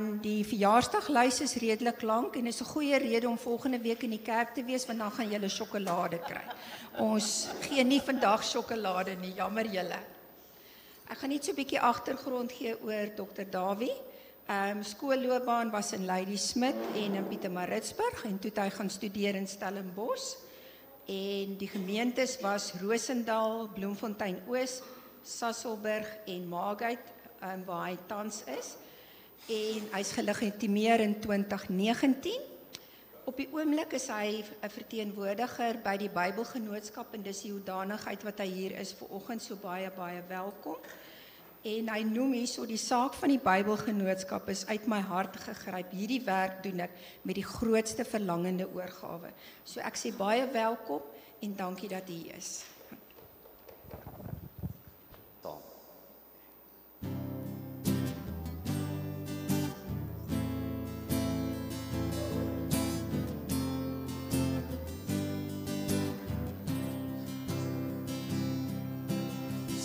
want die verjaarsdaglys is redelik lank en is 'n goeie rede om volgende week in die kerk te wees, want dan gaan julle sjokolade kry. Ons gee nie vandag sjokolade nie, jammer julle. Ek gaan net so 'n bietjie agtergrond gee oor Dr. Dawie. Skoolloopbaan was in Ladysmith en in Pietermaritzburg en toe het hy gaan studeer in Stellenbosch. En die gemeentes was Rosendal, Bloemfontein Oos, Sasolburg en Margate, waar hy tans is. En hy's gelegitimeer in 2019. Op die oomblik is hy 'n verteenwoordiger by die Bybelgenootskap en dis die hoedanigheid wat hy hier is vanoggend, so baie welkom. En hy noem hierso die saak van die Bybelgenootskap is uit my hart gegryp. Hierdie werk doen ek met die grootste verlangende oorgawe. So ek sê baie welkom en dankie dat u hier is.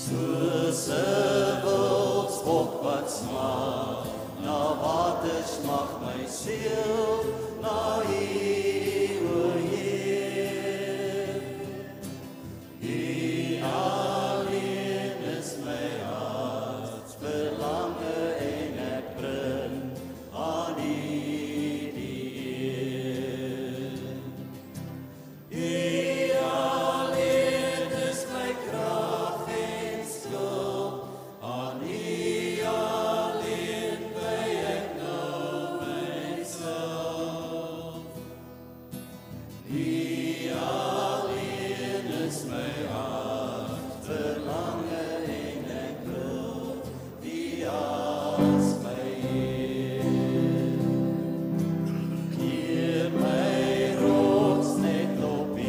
Soos 'n wildsbok wat smag, na waters mag my siel na U, o Heer. U alleen is my hart verlange en ek bring aan U die eer. U alleen is my krag en skuld, aan U alleen wy ek nou myself. U alleen is my hart verlange en ek roep U as my Heer. Keer my rots net op U,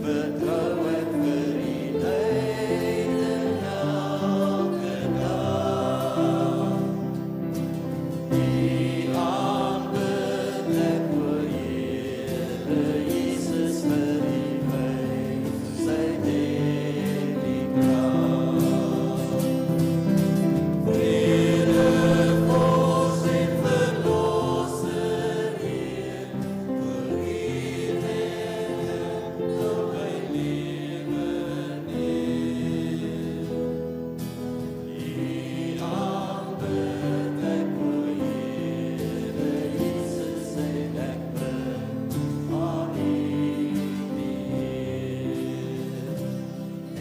vertrou ek vir U leiding elke dag. U aanbid ek, o Here Jesus, vir U wys sy die krag. Vrede, vors en verlosser Heer, vir U red nou my lewe neer. U aanbid ek, o Here Jesus, en ek bring aan U die eer.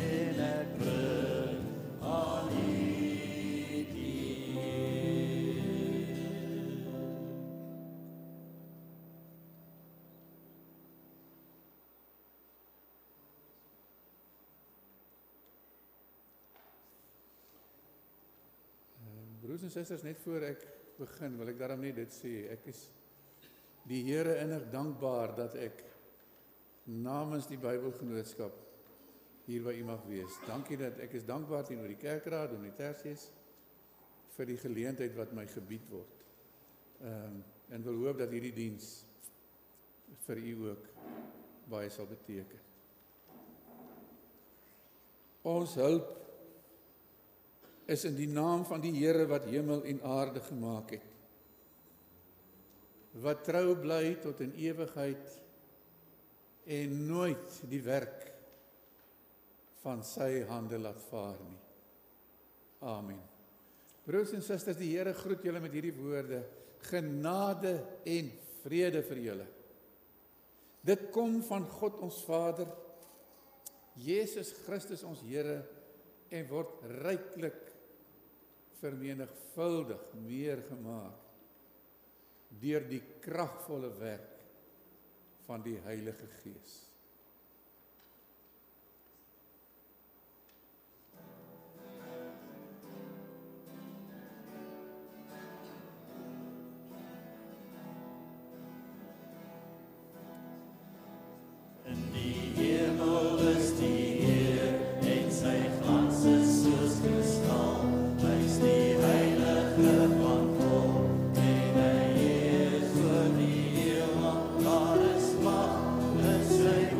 En ek bring aan U die eer. Broers en susters, net voor ek begin, wil ek daarom net dit sê. Ek is die Here innig dankbaar dat ek namens die Bybelgenootskap hier by u mag wees. Dankie dat ek is dankbaar teenoor die kerkraad en die Tersius vir die geleentheid wat my gebied word. En wil hoop dat hierdie diens vir u ook baie sal beteken. Ons hulp is in die naam van die Here wat hemel en aarde gemaak het, wat trou bly tot in ewigheid en nooit die werk van sy hande laat vaar nie. Amen. Broers en susters, die Here groet julle met hierdie woorde: genade en vrede vir julle. Dit kom van God ons Vader, Jesus Christus ons Here, en word ryklik vermenigvuldig meer gemaak deur die kragvolle werk van die Heilige Gees. In die hemel is die Heer en sy glans is soos kristal. Hy's die heilige van God en hy is oor die heelal. Daar is mag in sy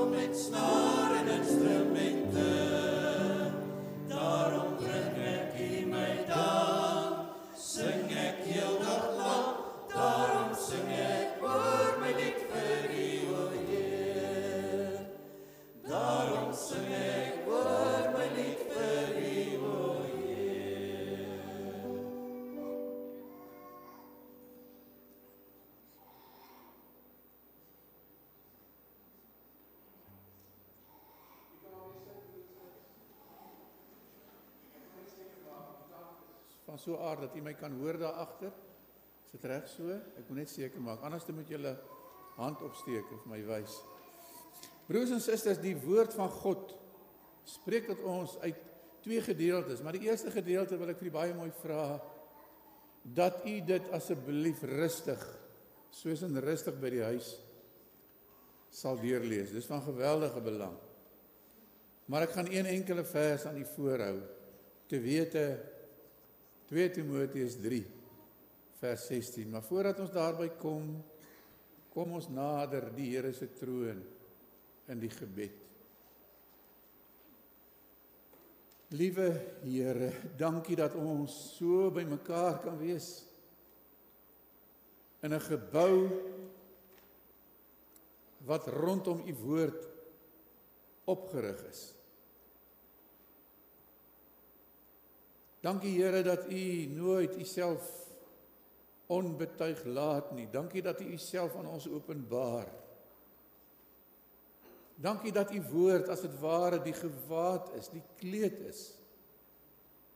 vol met snaar en instrumente. Daarom bring ek U my dank, sing ek heel dag lang. Daarom sing ek oor my lied vir U, o Heer. Daarom sing ek oor my lied vir U, o Heer. Van so aard dat U my kan hoor daar agter. Is dit reg so? Ek moet net seker maak. Anders moet julle hand opsteek en vir my wys. Broers en susters, die woord van God spreek tot ons uit twee gedeeltes, maar die eerste gedeelte wil ek vir u baie mooi vra dat u dit asseblief rustig, soos in rustig by die huis sal deurlees. Dis van geweldige belang. Maar ek gaan een enkele vers aan u voorhou. Te wete 2 Timoteus 3 vers 16. Maar voordat ons daarby kom ons nader die Here se troon in die gebed. Liewe Here, dankie dat ons so by mekaar kan wees in 'n gebou wat rondom u woord opgerig is. Dankie Here dat u nooit uself onbetuig laat nie. Dankie dat u uself aan ons openbaar. Dankie dat u woord as dit ware die gewaad is, die kleed is,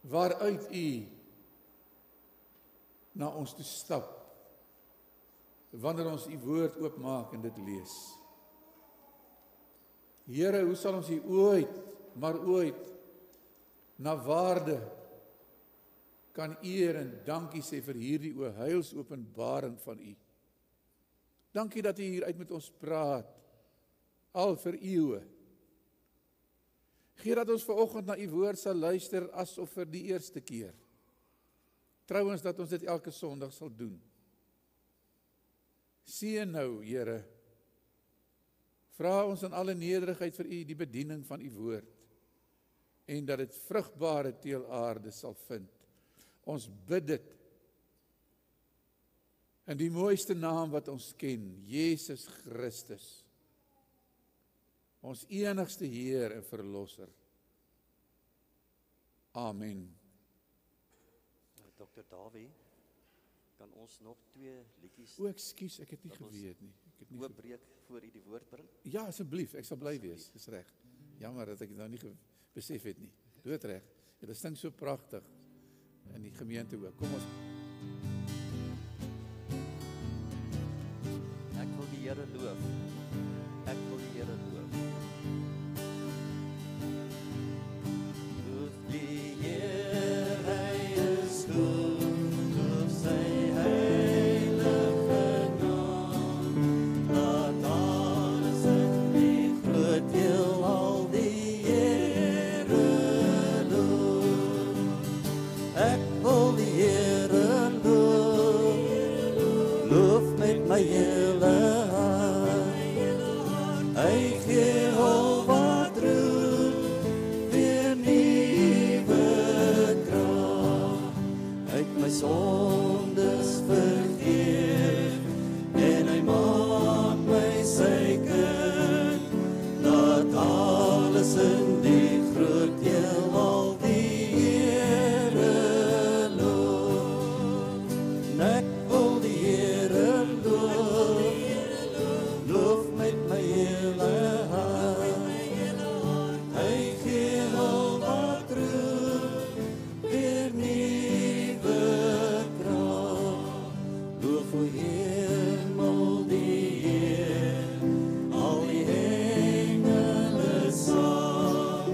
waaruit u na ons toe stap, wanneer ons u woord oopmaak en dit lees. Here, hoe sal ons u ooit, maar ooit, na waarde kan eer en dankie sê vir hierdie heilsopenbaring van u. Dankie dat u hier uit met ons praat, al vir eeue. Gee dat ons vanoggend na u woord sal luister asof vir die eerste keer. Trouwens dat ons dit elke Sondag sal doen. Seën nou, Here, vra ons in alle nederigheid vir u die bediening van u woord en dat dit vrugbare teelaarde sal vind. Ons bid dit in die mooiste naam wat ons ken, Jesus Christus, ons enigste Heer en Verlosser. Amen. Dr. Dawie, kan ons nog 2 liedjies O, ekskuus, ek het nie geweet nie. Ek het nie oopbreek voor u die woord bring? Ja, asseblief, ek sal bly wees, dis reg. Jammer dat ek dit nou nie besef het nie. Doodreg. Ja, dit sing so pragtig in die gemeente ook. Kom ons. Ek wil die Here loof. Ek wil die Here loof. Loof die Heer, hy is goed, loof sy heilige naam. Laat alles in die groot heelal die Here loof. Ek wil die Here loof, loof met my hele hart. Hy gee al wat roep, weer nuwe krag. Hy het my sondes vergeef, en hy maak my sy kind. Laat alles in die groot heelal die Here loof. Ek wil die Here loof, loof met my hele hart. Hy gee al wat roep, weer nuwe krag. Loof o hemel die Heer, al die engele saam.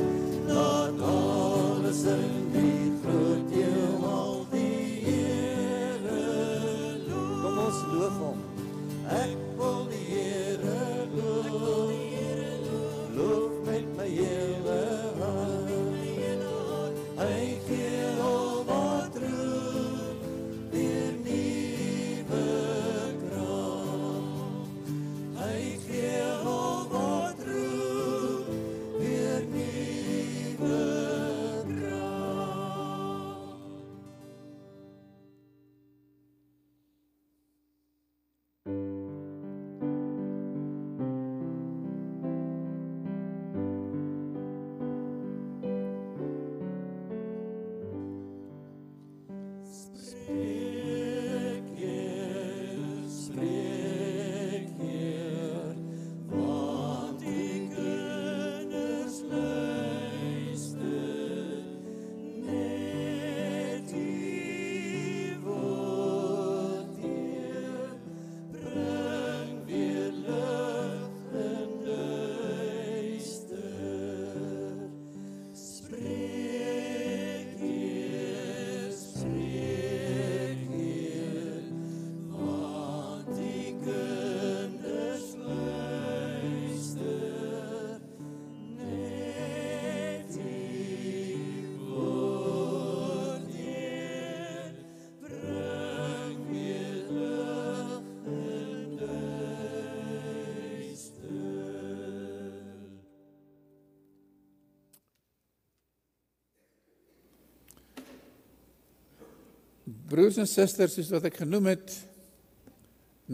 Broers en susters, soos wat ek genoem het,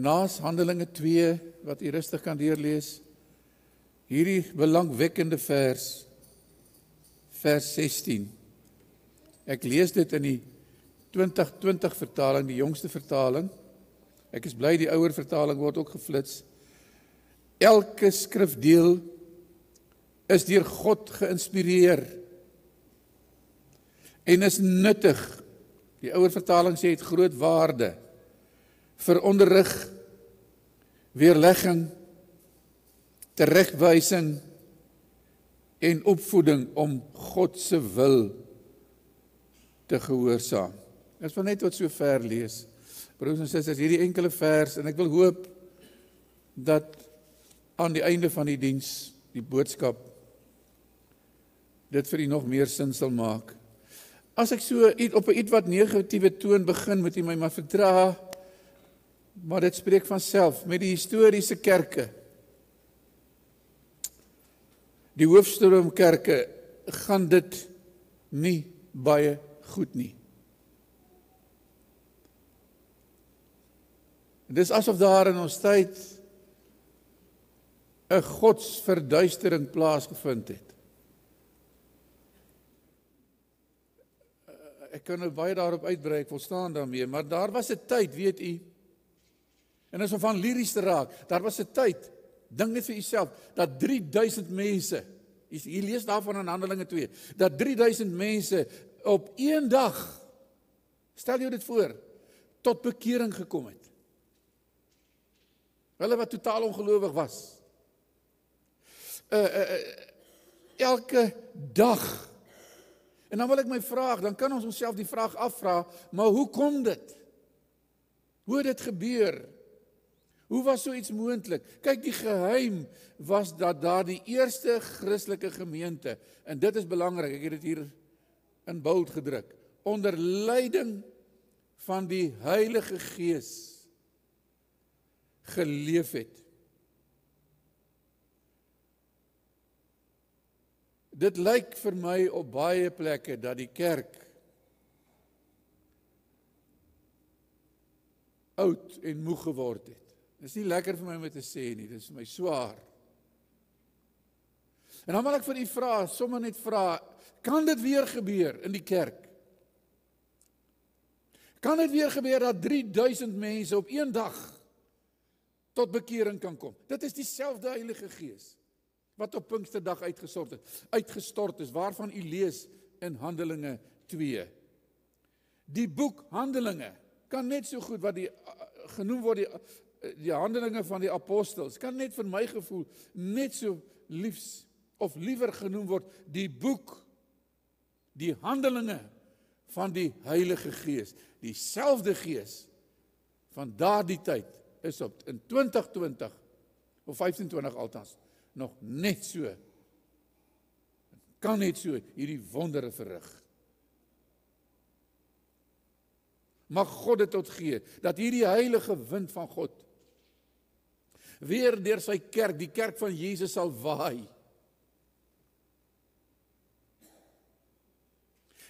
naas Handelinge 2, wat u rustig kan deurlees, hierdie belangwekkende vers 16. Ek lees dit in die 2020 vertaling, die jongste vertaling. Ek is bly die ouer vertaling word ook geflits. Elke skrifdeel is deur God geïnspireer en is nuttig. Die ouer vertaling sê het groot waarde vir onderrig, weerlegging, teregwysing en opvoeding om God se wil te gehoorsaam. Ek wil net tot so ver lees. Broers en susters, hierdie enkele vers, en ek wil hoop dat aan die einde van die diens, die boodskap, dit vir u nog meer sin sal maak. As ek so op 'n iets wat negatiewe toon begin, moet u my maar verdra, maar dit spreek van self, met die historiese kerke. Die hoofstroomkerke gaan dit nie baie goed nie. Dit is asof daar in ons tyd 'n godsverduistering plaasgevind het. Ek kan nou baie daarop uitbrei, ek volstaan daarmee, maar daar was 'n tyd, weet u, en as om van liries te raak, daar was 'n tyd, dink net vir jouself, dat 3000 mense, hier lees daarvan in Handelinge 2, dat 3000 mense op een dag, stel jou dit voor, tot bekering gekom het. Hulle wat totaal ongelowig was. Elke dag. En dan wil ek my vraag, dan kan ons onsself die vraag afvra, maar hoe kom dit? Hoe het dit gebeur? Hoe was so iets moontlik? Kyk, die geheim was dat daar die eerste Christelike gemeente, en dit is belangrik, ek het dit hier in bold gedruk, onder leiding van die Heilige Gees geleef het. Dit lyk vir my op baie plekke dat die kerk oud en moeg geword het. Dit is nie lekker vir my om te sê nie, dit is vir my swaar. En dan wil ek vir u vra, sommer net vra, kan dit weer gebeur in die kerk? Kan dit weer gebeur dat 3000 mense op een dag tot bekering kan kom? Dit is dieselfde Heilige Gees wat op Pinksterdag uitgestort is, waarvan u lees in Handelinge 2. Die boek Handelinge kan net so goed wat genoem word die Handelinge van die Apostels, kan net vir my gevoel net so liefs of liewer genoem word die boek, die Handelinge van die Heilige Gees. Dieselfde Gees van daardie tyd is in 2020 of 25 althans nog net so, kan net so hierdie wondere verrig. Mag God dit tot gee, dat hierdie heilige wind van God weer deur sy kerk, die kerk van Jesus sal waai.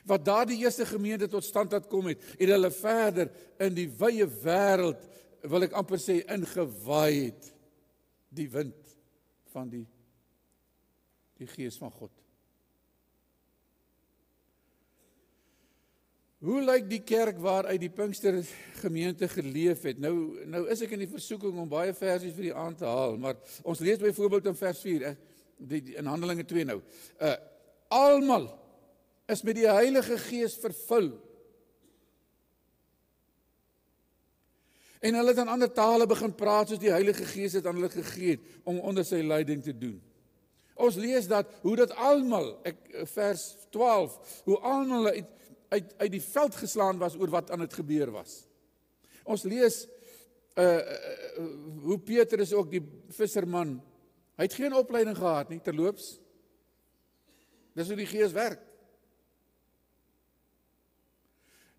Wat daar die eerste gemeente tot stand laat kom het, en hulle verder in die wye wêreld, wil ek amper sê, ingewaai het, die wind van die Gees van God. Hoe lyk die kerk waaruit die Pinkster gemeente geleef het? Nou is ek in die versoeking om baie versies vir die aand te haal, maar ons lees byvoorbeeld in vers 4, in Handelinge 2 nou. Almal is met die Heilige Gees vervul. En hulle het in ander tale begin praat soos die Heilige Gees het aan hulle gegee het om onder sy leiding te doen. Ons lees hoe dat almal, vers 12, hoe almal uit die veld geslaan was oor wat aan het gebeur was. Ons lees hoe Petrus ook die visserman, hy het geen opleiding gehad nie, terloops. Dis hoe die Gees werk.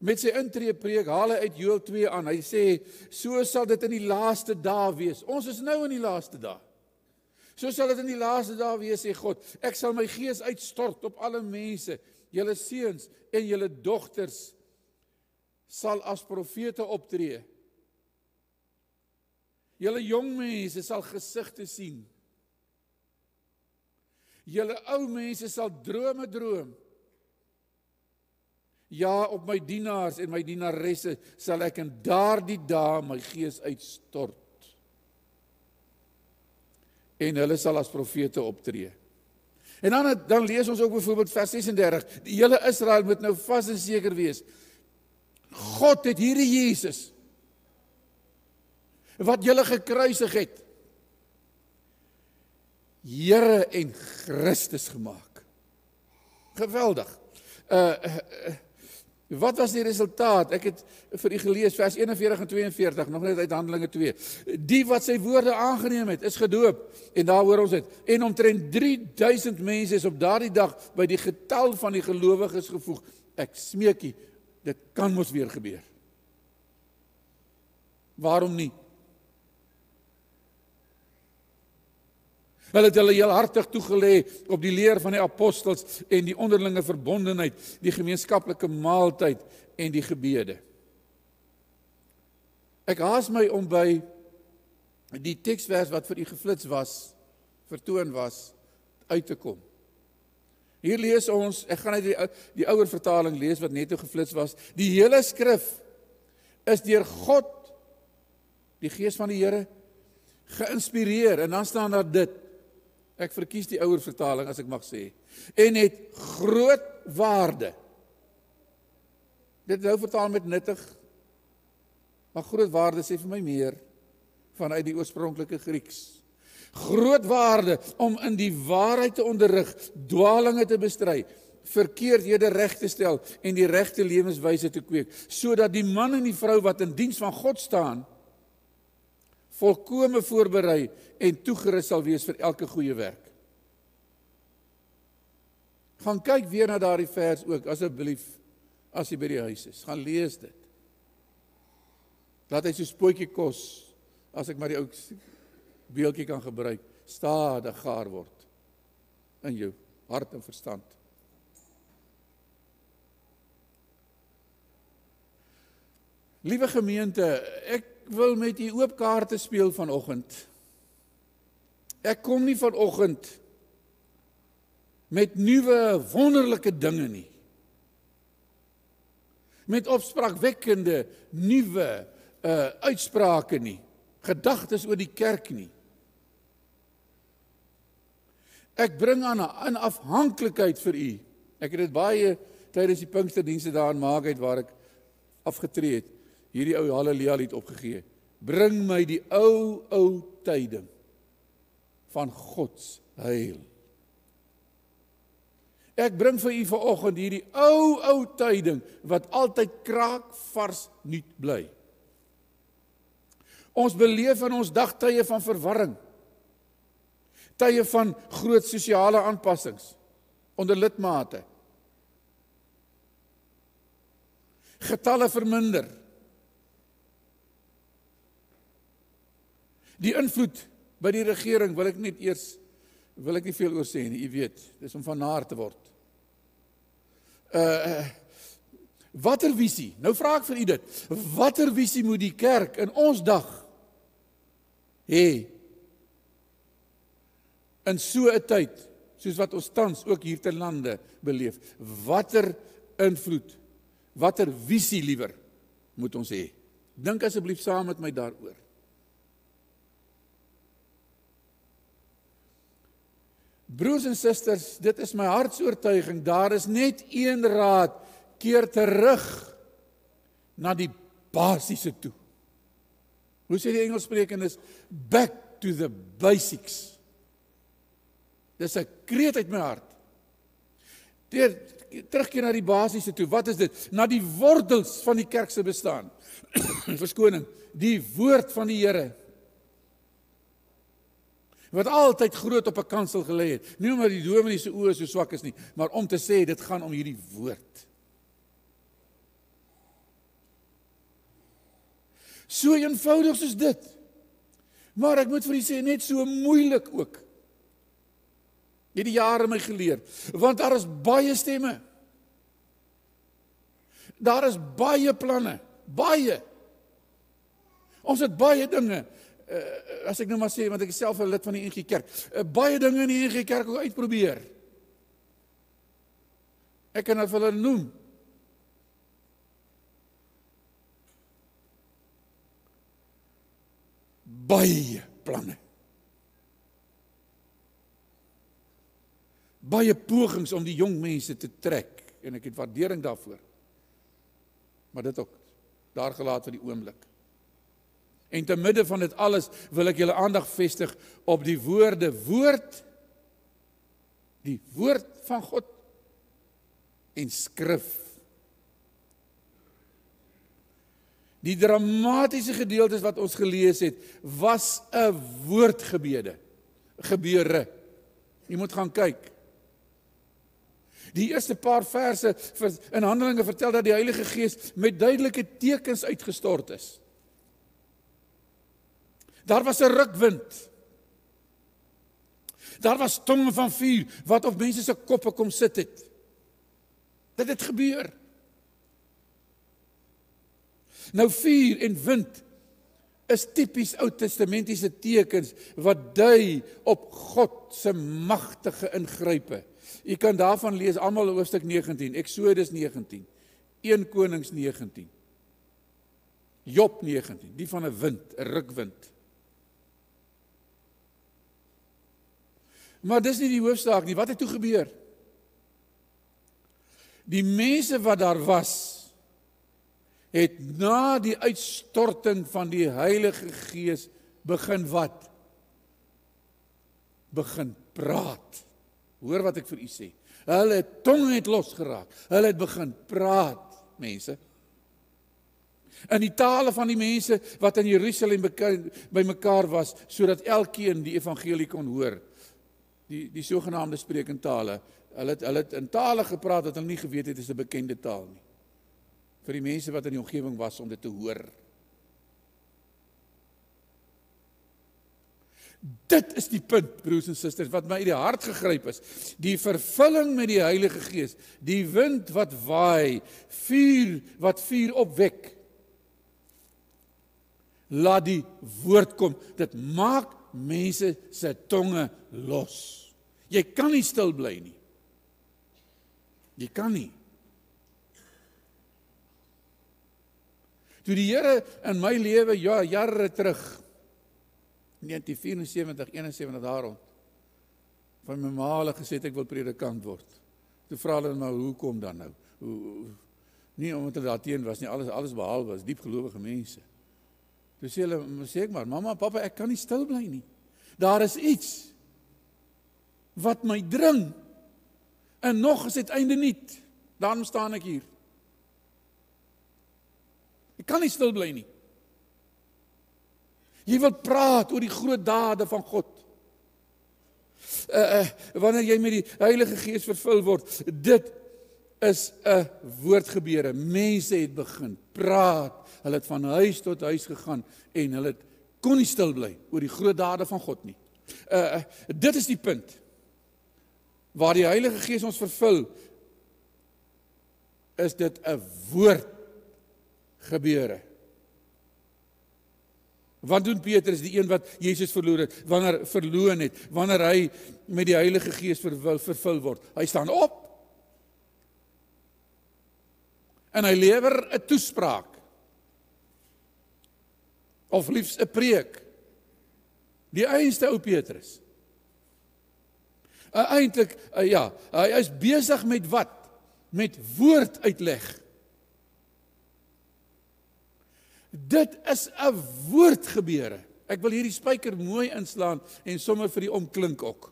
Met sy intreepreek haal hy uit Joël 2 aan. Hy sê, so sal dit in die laaste dae wees. Ons is nou in die laaste dae. So sal dit in die laaste dae wees, sê God. Ek sal my Gees uitstort op alle mense. Julle seuns en julle dogters sal as profete optree. Julle jong mense sal gesigte sien. Julle ou mense sal drome droom. Ja, op my dienaars en my dienaresse sal ek in daardie dae my Gees uitstort. En hulle sal as profete optree. En dan lees ons ook byvoorbeeld vers 36. Die hele Israel moet nou vas en seker wees. God het hierdie Jesus, wat julle gekruisig het, Here en Christus gemaak. Geweldig. Wat was die resultaat? Ek het vir u gelees vers 41 en 42, nog net uit Handelinge 2. Die wat sy woorde aangeneem het, is gedoop, en daar hoor ons dit. En omtrent 3000 mense is op daardie dag by die getal van die gelowiges gevoeg. Ek smeekie, dit kan mos weer gebeur. Waarom nie? Hulle het hulle heel hartig toegelê op die leer van die apostels en die onderlinge verbondenheid, die gemeenskaplike maaltyd en die gebede. Ek haas my om by die teksvers wat vir u geflits was, vertoon was, uit te kom. Hier lees ons, ek gaan uit die ouer vertaling lees wat net geflits was, die hele skrif is deur God, die Gees van die Here, geïnspireer, en dan staan daar dit, ek verkies die ouer vertaling as ek mag sê, en het groot waarde. Dit nou vertaal met nuttig, maar groot waarde sê vir my meer, vanuit die oorspronklike Grieks. Groot waarde om in die waarheid te onderrig, dwalinge te bestry, verkeerdhede reg te stel en die regte lewenswyse te kweek, sodat die man en die vrou wat in diens van God staan, volkome voorberei en toegerus sal wees vir elke goeie werk. Gaan kyk weer na daardie vers ook, asseblief, as jy by die huis is. Gaan lees dit. Laat hy so spootjie kos, as ek maar die ou beeldjie kan gebruik, stadig gaar word in jou hart en verstand. Liewe gemeente, ek wil met u oop kaarte speel vanoggend. Ek kom nie vanoggend met nuwe wonderlike dinge nie. Met opspraakwekkende nuwe uitsprake nie. Gedagtes oor die kerk nie. Ek bring aan afhanklikheid vir u. Ek het dit baie tydens die Pinksterdienste daar in Maagheid waar ek afgetree het, hierdie ou Halleluja lied opgegee. Bring my die ou tyding van Gods heil. Ek bring vir u vanoggend hierdie ou tyding wat altyd kraakvars nuut bly. Ons beleef in ons dagtye van verwarring, tye van groot sosiale aanpassings onder lidmate. Getalle verminder. Die invloed by die regering wil ek nie veel oor sê nie, u weet, dis om van naar te word. Watter visie, nou vra ek vir u dit, watter visie moet die kerk in ons dag hê, in so 'n tyd, soos wat ons tans ook hier te lande beleef, watter invloed Watter visie liewer moet ons hê? Dink asseblief saam met my daaroor. Broers en susters, dit is my hartsoortuiging, daar is net een raad, keer terug na die basiese toe. Hoe sê die Engelssprekers? Back to the basics. Dis 'n kreet uit my hart. Terugkeer na die basiese toe. Wat is dit? Na die wortels van die kerk se bestaan. Verskoning, die woord van die Here. Wat altyd groot op 'n kansel gelê het. Nie omdat die dominee se oë so swak is nie, maar om te sê dit gaan om hierdie woord. So eenvoudig soos dit. Maar ek moet vir u sê, net so moeilik ook. Het die jare my geleer, want daar is baie stemme. Daar is baie planne, baie. Ons het baie dinge, as ek nou maar sê, want ek is self 'n lid van die NG Kerk, baie dinge in die NG Kerk ook uitprobeer. Ek kan dit vir hulle noem. Baie planne. Baie pogings om die jong mense te trek, en ek het waardering daarvoor. Maar dit ook, daar gelaat vir die oomblik. En te midde van dit alles wil ek julle aandag vestig op die woorde woord, die woord van God en skrif. Die dramatiese gedeeltes wat ons gelees het, was 'n woordgebeure. Jy moet gaan kyk. Die eerste paar verse in Handelinge vertel dat die Heilige Gees met duidelike tekens uitgestort is. Daar was 'n rukwind. Daar was tonge van vuur wat op mense se koppe kom sit het. Dit het gebeur. Nou vuur en wind is tipies Ou Testamentiese tekens wat dui op God se magtige ingrype. U kan daarvan lees almal hoofstuk 19, Eksodus 19, 1 Konings 19, Job 19, die van 'n wind, 'n rukwind. Maar dis nie die hoofsaak nie. Wat het toe gebeur? Die mense wat daar was, het na die uitstorting van die Heilige Gees begin wat? Begin praat. Hoor wat ek vir u sê. Hulle tong het losgeraak. Hulle het begin praat, mense. In die tale van die mense wat in Jerusalem bymekaar was, sodat elkeen die evangelie kon hoor. Die sogenaamde sprekentale. Hulle het in tale gepraat wat hulle nie geweet het is 'n bekende taal nie. Vir die mense wat in die omgewing was om dit te hoor. Dit is die punt, broers en susters, wat my uit die hart gegryp is. Die vervulling met die Heilige Gees, die wind wat waai, vuur wat vuur opwek. Laat die woord kom. Dit maak mense se tonge los. Jy kan nie stil bly nie. Jy kan nie. Toe die Here in my lewe, ja, jare terug, 1974, 71 daar rond, van my ma hulle gesê ek wil predikant word. Toe vra hulle maar, hoekom dan nou? Nie omdat hulle daarteen was nie, alles behalwe was, diep gelowige mense. Toe sê ek maar, mamma, papa, ek kan nie stil bly nie. Daar is iets wat my dring, en nog is dit einde niet. Daarom staan ek hier. Ek kan nie stil bly nie. Jy wil praat oor die groot dade van God. Wanneer jy met die Heilige Gees vervul word, dit is 'n woordgebeure. Mense het begin praat. Hulle het van huis tot huis gegaan en hulle kon nie stil bly oor die groot dade van God nie. Dit is die punt waar die Heilige Gees ons vervul. Is dit 'n woordgebeure. Wat doen Petrus, die een wat Jesus verloor het, verloon het, wanneer hy met die Heilige Gees vervul word? Hy staan op. en hy lewer 'n toespraak, of liefs 'n preek. Die einste ou Petrus. Eintlik, ja, hy is besig met wat? Met woorduitleg. Dit is 'n woordgebeure. Ek wil hierdie spyker mooi inslaan en sommer vir die omklink ook.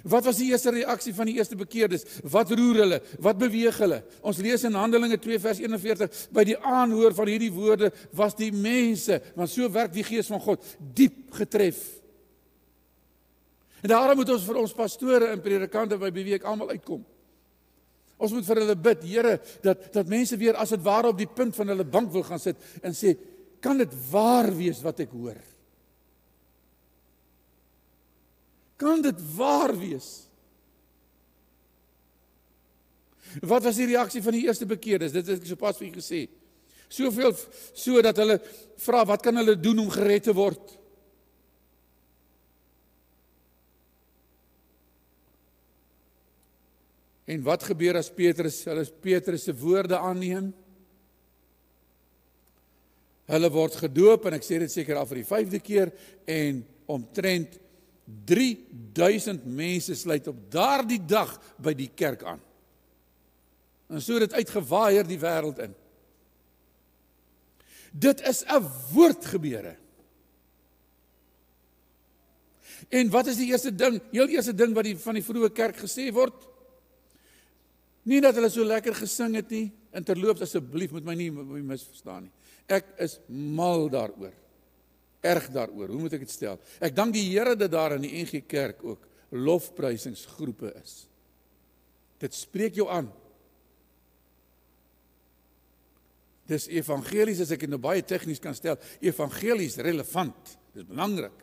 Wat was die eerste reaksie van die eerste bekeerdes? Wat roer hulle? Wat beweeg hulle? Ons lees in Handelinge 2 vers 41, by die aanhoor van hierdie woorde was die mense, want so werk die Gees van God, diep getref. En daarom moet ons vir ons pastore en predikante by wie ek almal uitkom. Ons moet vir hulle bid, Here, dat mense weer as dit ware op die punt van hulle bank wil gaan sit en sê, kan dit waar wees wat ek hoor? Kan dit waar wees? Wat was die reaksie van die eerste bekeerdes? Dit het ek sopas vir julle gesê. Soveel so dat hulle vra, wat kan hulle doen om gered te word? En wat gebeur as Petrus se woorde aanneem? Hulle word gedoop, en ek sê dit seker al vir die 5de keer, en omtrent 3000 mense sluit op daardie dag by die kerk aan. En so het dit uitgewaaaier die wêreld in. Dit is 'n woordgebeure. En wat is die eerste ding, heel eerste ding wat van die vroeë kerk gesê word? Nie dat hulle so lekker gesing het nie, en terloops asseblief moet my nie misverstaan nie. Ek is mal daaroor. Erg daaroor, hoe moet ek dit stel? Ek dank die Here dat daar in die NG Kerk ook lofprysingsgroepe is. Dit spreek jou aan. Dis evangelies, as ek dit nou baie tegnies kan stel, evangelies relevant, dis belangrik.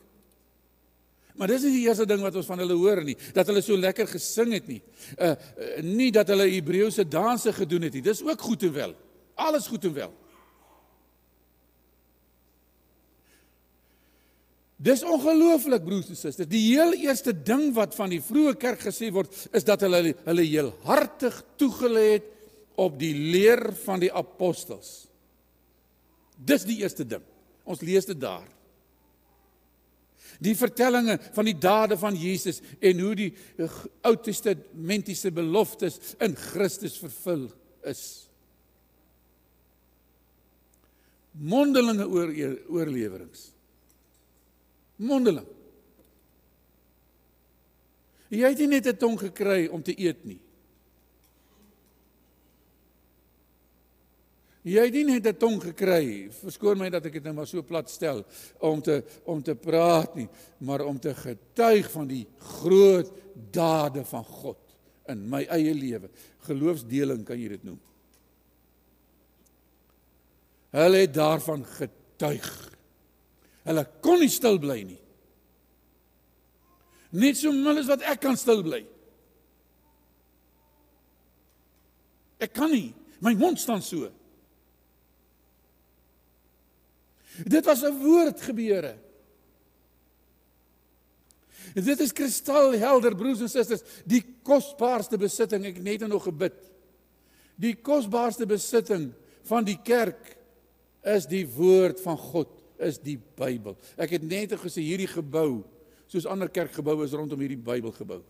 Maar dis nie die eerste ding wat ons van hulle hoor nie, dat hulle so lekker gesing het nie. Nie dat hulle Hebreëse danse gedoen het nie, dis ook goed en wel. Alles goed en wel. Dis ongelooflik, broers en susters. Die heel eerste ding wat van die vroeë kerk gesê word, is dat hulle heel hartig toegelê het op die leer van die apostels. Dis die eerste ding. Ons lees dit daar. Die vertellinge van die dade van Jesus en hoe die Ou Testamentiese beloftes in Christus vervul is. Mondelinge oorleweringe. Mondeling. Jy het nie net 'n tong gekry om te eet nie. Jy het nie net 'n tong gekry, verskoon my dat ek dit nou maar so plat stel, om te praat nie, maar om te getuig van die groot dade van God in my eie lewe. Geloofsdeling kan jy dit noem. Hulle het daarvan getuig. Hulle kon nie stil bly nie. Net so min as wat ek kan stil bly. Ek kan nie, my mond staan so. Dit was 'n woordgebeure. Dit is kristalhelder, broers en susters, die kosbaarste besitting, ek het net nog gebid. Die kosbaarste besitting van die kerk is die woord van God, is die Bybel. Ek het net gesê hierdie gebou, soos ander kerkgebou is rondom hierdie Bybelgebou.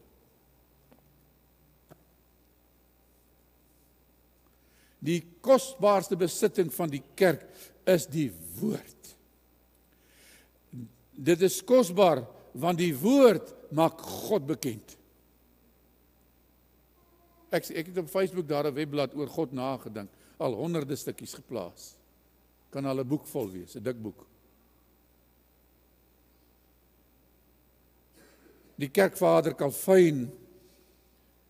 Die kosbaarste besitting van die kerk is die woord. Dit is kosbaar, want die woord maak God bekend. Ek het op Facebook daar 'n webblad oor God nagedink, al honderde stukkies geplaas. Kan al 'n boek vol wees, 'n dik boek. Die kerkvader Calvin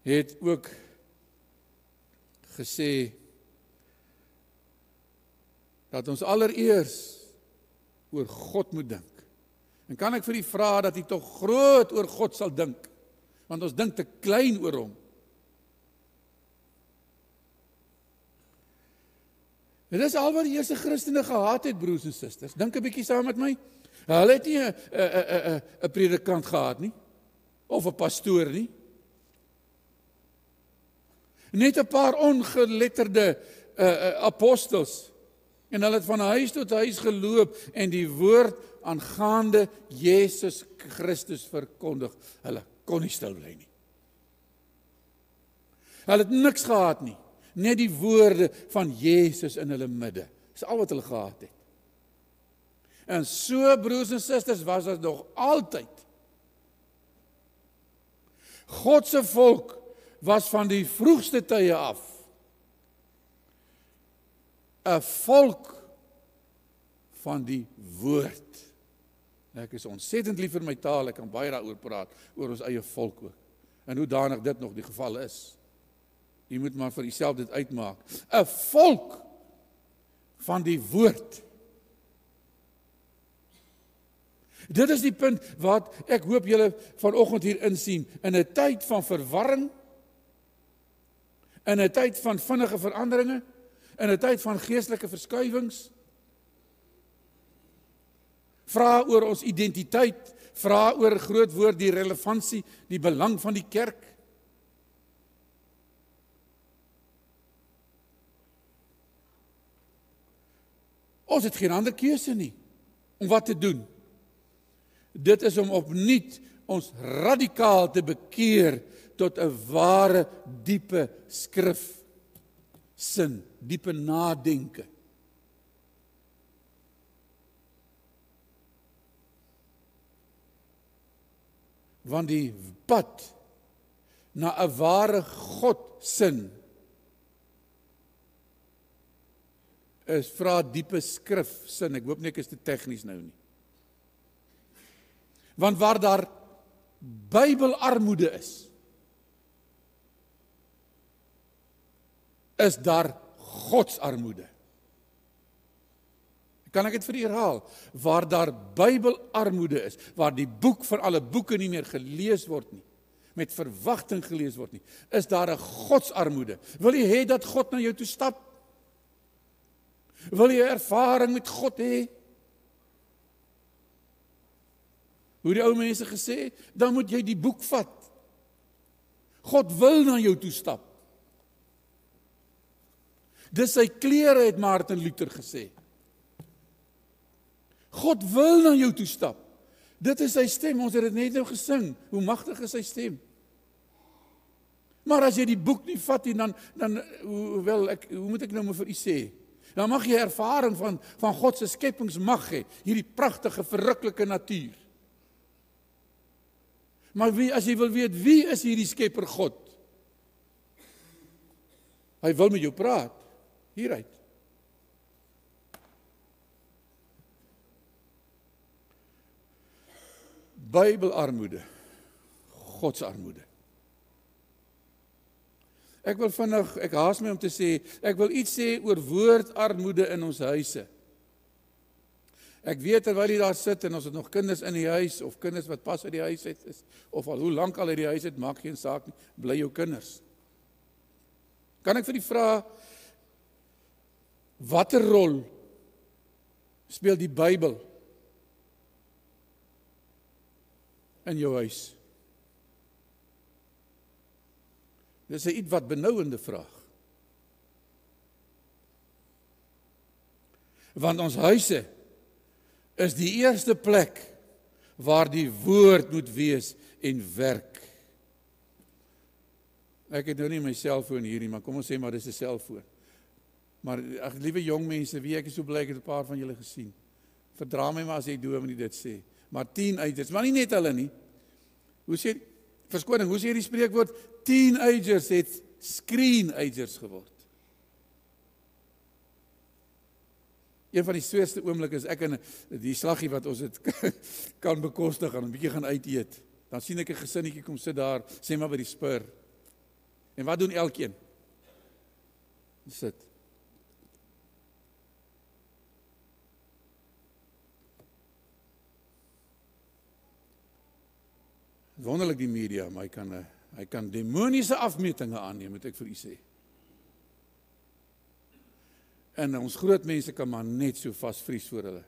het ook gesê dat ons allereers oor God moet dink. En kan ek vir u vra dat u tog groot oor God sal dink, want ons dink te klein oor hom. Dit is al wat die eerste Christene gehad het, broers en susters. Dink 'n bietjie saam met my. Hulle het nie 'n predikant gehad nie, of 'n pastoor nie. Net 'n paar ongeletterde apostels. En hulle het van huis tot huis geloop en die woord aangaande Jesus Christus verkondig. Hulle kon nie stil bly nie. Hulle het niks gehad nie. Net die woorde van Jesus in hulle midde. Dis al wat hulle gehad het. En so, broers en susters, was dit nog altyd. God se volk was van die vroegste tye af 'n volk van die woord. Ek is ontsettend lief vir my taal, ek kan baie daaroor praat, oor ons eie volk ook. En hoe danig dit nog die geval is. Jy moet maar vir jouself dit uitmaak. 'n Volk van die woord. Dit is die punt wat ek hoop julle vanoggend hier insien. In 'n tyd van verwarring, in 'n tyd van vinnige veranderinge, in 'n tyd van geestelike verskuiwings, vra oor ons identiteit, vra oor groot woord die relevantie, die belang van die kerk. Ons het geen ander keuse nie om wat te doen. Dit is om opnuut ons radikaal te bekeer tot 'n ware, diepe skrif, sin, diepe nadenke. Want die pad na 'n ware Godsin is vra diepe skrif sin. Ek hoop nie ek is te tegnies nou nie. Want waar daar Bybelarmoede is daar godsarmoede. Kan ek dit vir u herhaal? Waar daar Bybelarmoede is, waar die boek van alle boeke nie meer gelees word nie, met verwagting gelees word nie, is daar 'n godsarmoede. Wil jy hê dat God na jou toe stap? Wil jy 'n ervaring met God hê? Hoe die ou mense gesê, dan moet jy die boek vat. God wil na jou toe stap. Dis sy klere, het Martin Luther gesê. God wil na jou toe stap. Dit is sy stem, ons het dit net nou gesing. Hoe magtig is sy stem? Maar as jy die boek nie vat nie, dan hoe moet ek nou maar vir u sê? Dan mag jy ervaring van God se skepingsmag hê, hierdie pragtige, verruklike natuur. Maar as jy wil weet, wie is hierdie skepper God? Hy wil met jou praat, hieruit. Bybelarmoede, godsarmoede. Ek wil vinnig, ek haas my om te sê, ek wil iets sê oor woordarmoede in ons huise. Ek weet terwyl jy daar sit en ons het nog kinders in die huis, of kinders wat pas uit die huis uit is, of al hoe lank al uit die huis het, maak geen saak nie, bly jou kinders. Kan ek vir die vra, watter rol speel die Bybel in jou huis? Dis 'n ietwat benouende vraag. Want ons huise is die eerste plek waar die woord moet wees en werk. Ek het nou nie my selfoon hier nie, maar kom ons sê maar dis 'n selfoon. Maar ag, liewe jong mense, wie ek is so bly ek het 'n paar van julle gesien. Verdra my maar as jy dominee dit sê. Maar teenagers, maar nie net hulle nie. Hoe sê, verskoning, hoe sê die spreekwoord? Teenagers het screenagers geword. Een van die sweerste oomblikke is ek in die slaggie wat ons het kan bekostig en 'n bietjie gaan uit eet. Dan sien ek 'n gesinnetjie kom sit daar, sê maar by die Spur. En wat doen elkeen? Sit. Wonderlik die media, maar hy kan demoniese afmetinge aanneem, moet ek vir u sê. En ons groot mense kan maar net so vasvries voor hulle.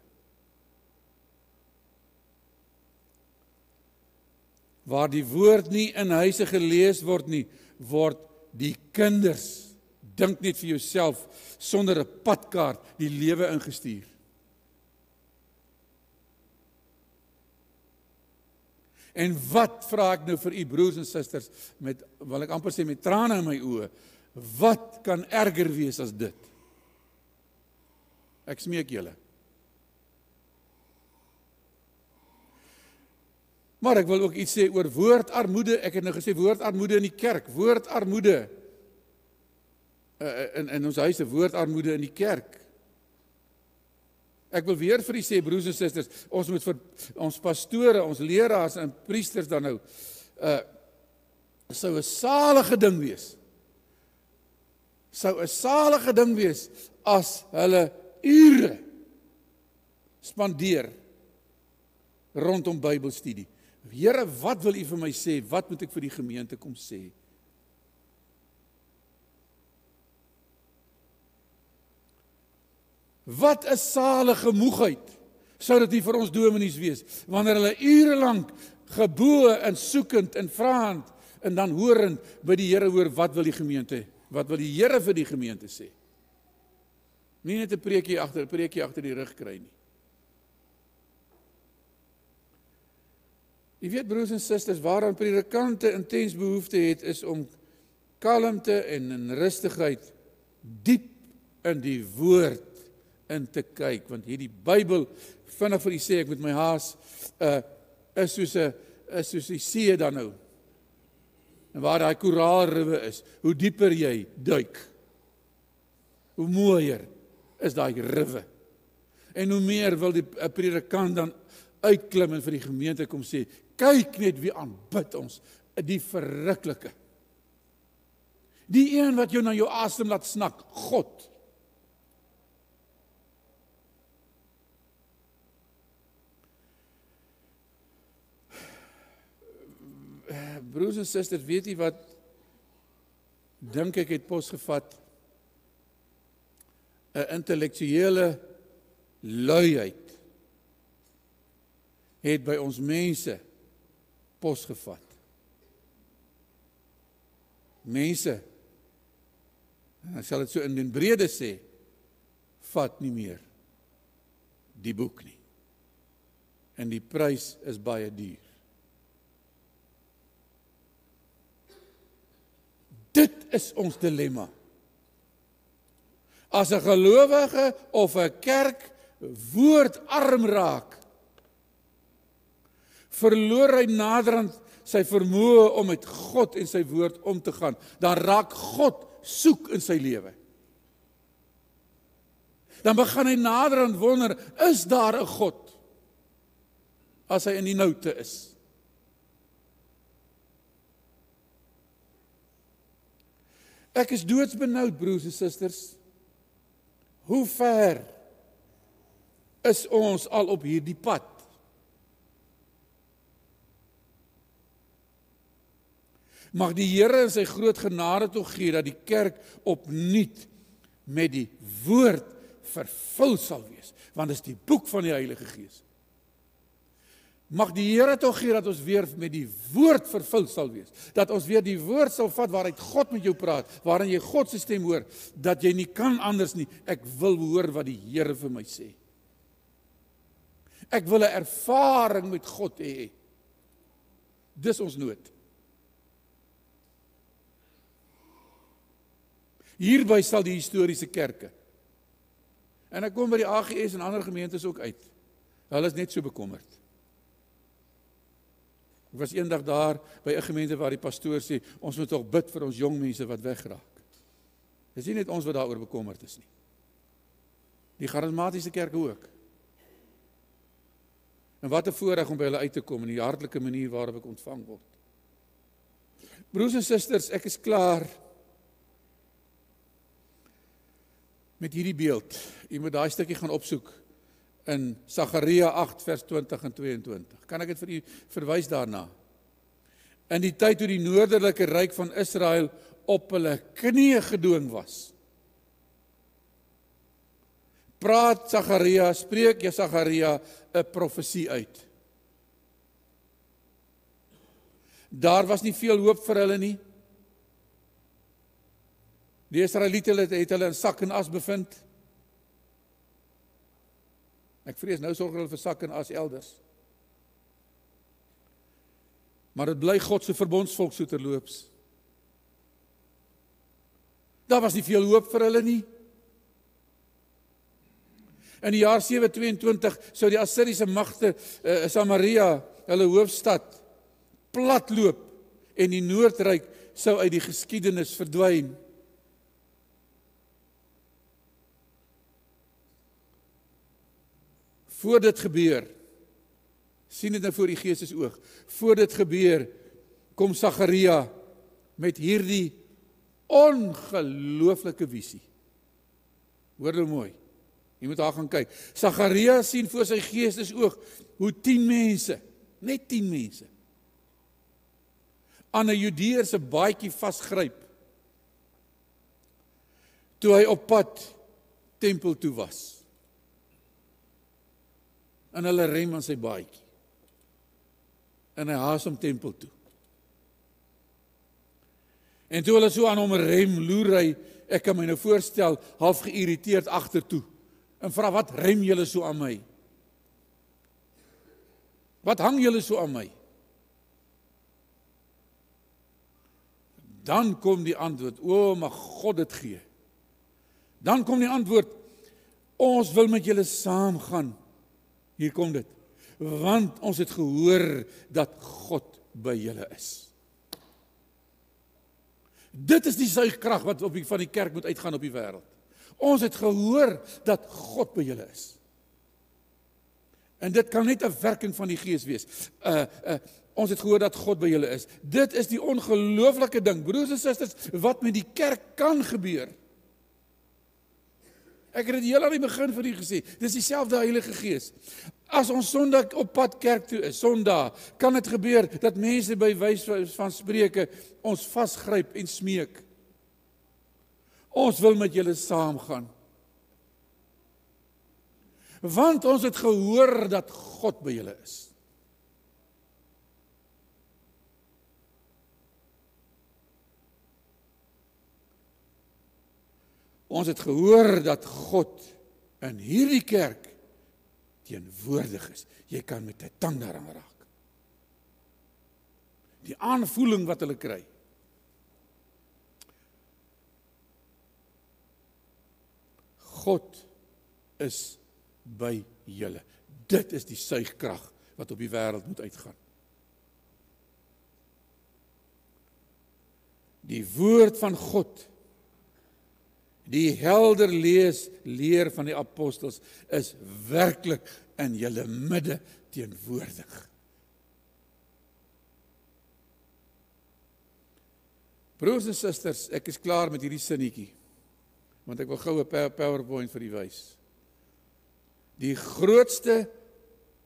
Waar die woord nie in huise gelees word nie, word die kinders, dink net vir jouself, sonder 'n padkaart die lewe ingestuur. En wat vra ek nou vir u broers en susters, wil ek amper sê met trane in my oë, wat kan erger wees as dit? Ek smeek julle. Maar ek wil ook iets sê oor woordarmoede. Ek het nou gesê woordarmoede in die kerk, woordarmoede in ons huise, woordarmoede in die kerk. Ek wil weer vir u sê, broers en susters, ons moet vir ons pastore, ons leraars en priesters dan nou, sou 'n salige ding wees. Sou 'n salige ding wees as hulle ure spandeer rondom Bybelstudie. Here, wat wil u vir my sê? Wat moet ek vir die gemeente kom sê? Wat 'n salige moegheid sou dit nie vir ons dominees wees, wanneer hulle ure lank gebo en soekend en vraend en dan horend by die Here hoor, wat wil die gemeente, wat wil die Here vir die gemeente sê? Nie net 'n preekie agter die rug kry nie. Jy weet, broers en susters, waaraan predikante intens behoefte het, is om kalmte en in rustigheid diep in die woord in te kyk, want hierdie Bybel, vinnig vir u sê, ek met my haas, is soos die see dan nou, en waar daai koraalriwe is, hoe dieper jy duik, hoe mooier is daai riwe, en hoe meer wil die predikant dan uitklim en vir die gemeente kom sê, kyk net wie aanbid ons, die verruklike, die een wat jou na jou asem laat snak, God. Broers en susters, weet jy wat, dink ek het posgevat, 'n intellektuele luiheid het by ons mense posgevat. Mense, ek sal dit so in den brede sê, vat nie meer die boek nie. En die prys is baie duur. Dit is ons dilemma. As 'n gelowige of 'n kerk woordarm raak, verloor hy naderhand sy vermoë om met God en sy woord om te gaan. Dan raak God soek in sy lewe. Dan begin hy naderhand wonder, is daar 'n God? As hy in die noute is. Ek is doodsbenoud, broers en susters. Hoe ver is ons al op hierdie pad? Mag die Here in sy groot genade tog gee dat die kerk opnuut met die woord vervul sal wees, want dit is die boek van die Heilige Gees. Mag die Here tog gee dat ons weer met die woord vervul sal wees, dat ons weer die woord sal vat waaruit God met jou praat, waarin jy God se stem hoor, dat jy nie kan anders nie, ek wil hoor wat die Here vir my sê. Ek wil 'n ervaring met God hê. Dis ons nood. Hierby sal die historiese kerke, en ek kom by die AGS en ander gemeentes ook uit, hulle is net so bekommerd. Ek was eendag daar by 'n gemeente waar die pastoor sê, ons moet tog bid vir ons jong mense wat wegraak. Dis nie net ons wat daaroor bekommerd is nie. Die charismatiese kerke ook. En wat 'n voorreg om by hulle uit te kom, in die hartlike manier waarop ek ontvang word. Broers en susters, ek is klaar met hierdie beeld. U moet daai stukkie gaan opsoek in Sagaria 8 vers 20 en 22. Kan ek dit vir u verwys daarna? In die tyd toe die noordelike ryk van Israel op hulle knieë gedwing was, spreek Sagaria 'n profesie uit. Daar was nie veel hoop vir hulle nie. Die Israeliete het hulle in sak en as bevind. Ek vrees nou sorg hulle vir sak en as elders. Maar dit bly God se verbondsvolk so terloops. Daar was nie veel hoop vir hulle nie. In die jaar 722 sou die Assiriese magte Samaria, hulle hoofstad, platloop en die Noordryk sou uit die geskiedenis verdwyn. Voor dit gebeur, sien dit nou voor die geestesoog, voor dit gebeur, kom Sagaria met hierdie ongelooflike visie. Hoor nou mooi, jy moet daar gaan kyk. Sagaria sien voor sy geestesoog hoe 10 mense, net 10 mense, aan 'n Judeër se baadjie vasgryp, toe hy op pad tempel toe was. En hulle rem aan sy baadjie. En hy haas hom tempel toe. En toe hulle so aan hom rem, loer hy, ek kan my nou voorstel, half geïrriteerd agtertoe. En vra, wat rem julle so aan my? Wat hang julle so aan my? Dan kom die antwoord, o, mag God dit gee. Dan kom die antwoord, ons wil met julle saamgaan. Hier kom dit, want ons het gehoor dat God by julle is. Dit is die suigkrag wat van die kerk moet uitgaan op die wêreld. Ons het gehoor dat God by julle is. En dit kan net 'n werking van die Gees wees. Ons het gehoor dat God by julle is. Dit is die ongelooflike ding, broers en susters, wat met die kerk kan gebeur. Ek het dit heel aan die begin van die gesê, dis dieselfde Heilige Gees. As ons Sondag op pad kerk toe is, Sondag, kan dit gebeur dat mense by wys van spreuke ons vasgryp en smeek. Ons wil met julle saamgaan. Want ons het gehoor dat God by julle is. Ons het gehoor dat God in hierdie kerk teenwoordig is. Jy kan met 'n tang daaraan raak. Die aanvoeling wat hulle kry. God is by julle. Dit is die suigkrag wat op die wêreld moet uitgaan. Die woord van God, die helder leer van die apostels is werklik in julle midde teenwoordig. Broers en susters, ek is klaar met hierdie sinnetjie, want ek wil gou 'n PowerPoint vir u wys. Die grootste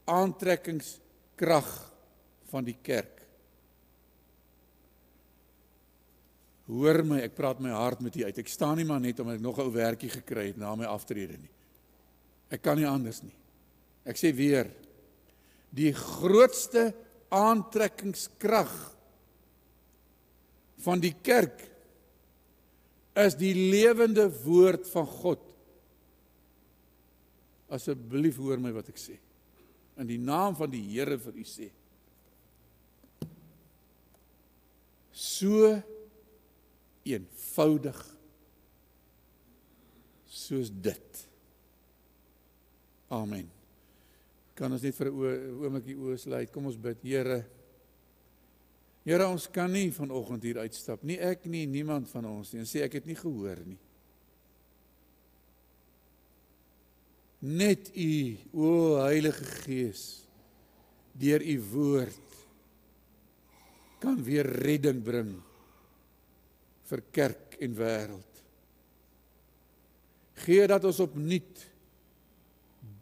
aantrekkingskrag van die kerk. Hoor my, ek praat my hart met u uit. Ek staan nie maar net omdat ek nog 'n ou werkie gekry het na my aftrede nie. Ek kan nie anders nie. Ek sê weer, die grootste aantrekkingskrag van die kerk is die lewende woord van God. Asseblief hoor my wat ek sê. In die naam van die Here vir u sê. So eenvoudig soos dit. Amen. Kan ons net vir 'n oomblik die oë sluit? Kom ons bid. Here, ons kan nie vanoggend hier uitstap. Nie ek nie, niemand van ons nie. En sê ek het nie gehoor nie. Net u, o Heilige Gees, deur u woord kan weer redding bring vir kerk en wêreld. Gee dat ons opnuut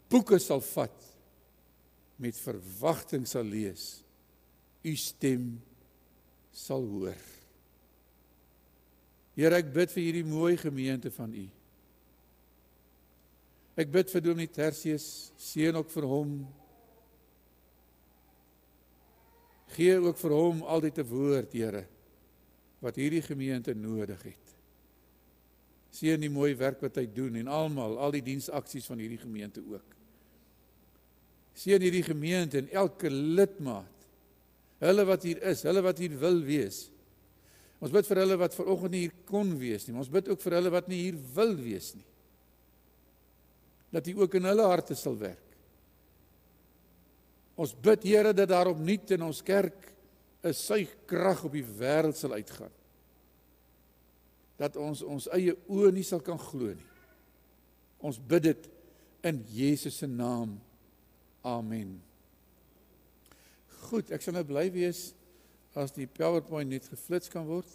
boeke sal vat, met verwagting sal lees, u stem sal hoor. Here, ek bid vir hierdie mooi gemeente van u. Ek bid vir Dominee Tertius, seën ook vir hom. Gee ook vir hom altyd 'n woord, Here, wat hierdie gemeente nodig het. Seën die mooi werk wat hy doen en almal, al die diensaksies van hierdie gemeente ook. Seën hierdie gemeente en elke lidmaat, hulle wat hier is, hulle wat hier wil wees. Ons bid vir hulle wat vanoggend nie hier kon wees nie, maar ons bid ook vir hulle wat nie hier wil wees nie. Dat hy ook in hulle harte sal werk. Ons bid, Here, dat daar opnuut in ons kerk 'n suigkrag op die wêreld sal uitgaan. Dat ons eie oë nie sal kan glo nie. Ons bid dit in Jesus se naam. Amen. Goed, ek sal nou bly wees as die PowerPoint net geflits kan word.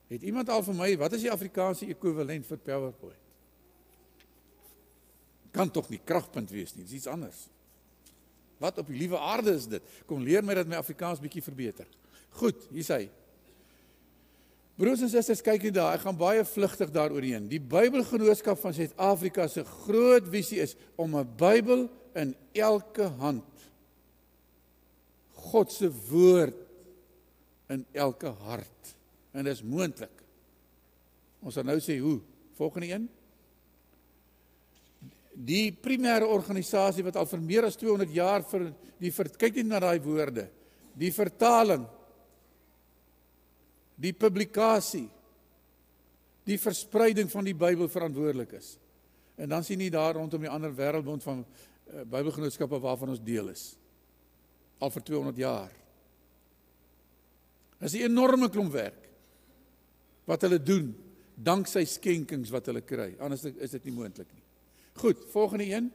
Het iemand al vir my, wat is die Afrikaanse ekwivalent vir PowerPoint? Kan tog nie kragpunt wees nie, dis iets anders. Wat op die liewe aarde is dit? Kom leer my dat my Afrikaans bietjie verbeter. Goed, hier is hy. Broers en susters, kyk net daar, ek gaan baie vlugtig daaroorheen. Die Bybelgenootskap van Suid-Afrika se groot visie is om 'n Bybel in elke hand. God se woord in elke hart. En dit is moontlik. Ons sal nou sê hoe. Volgende een. Die primêre organisasie wat al vir meer as 200 jaar vir die kyk net na daai woorde. Die vertaling, die publikasie, die verspreiding van die Bybel verantwoordelik is. En dan sien jy daar rondom die ander wêreldbond van Bybelgenootskappe waarvan ons deel is. Al vir 200 jaar. Dit is 'n enorme klomp werk wat hulle doen, danksy skenkings wat hulle kry. Anders is dit nie moontlik nie. Goed, volgende een.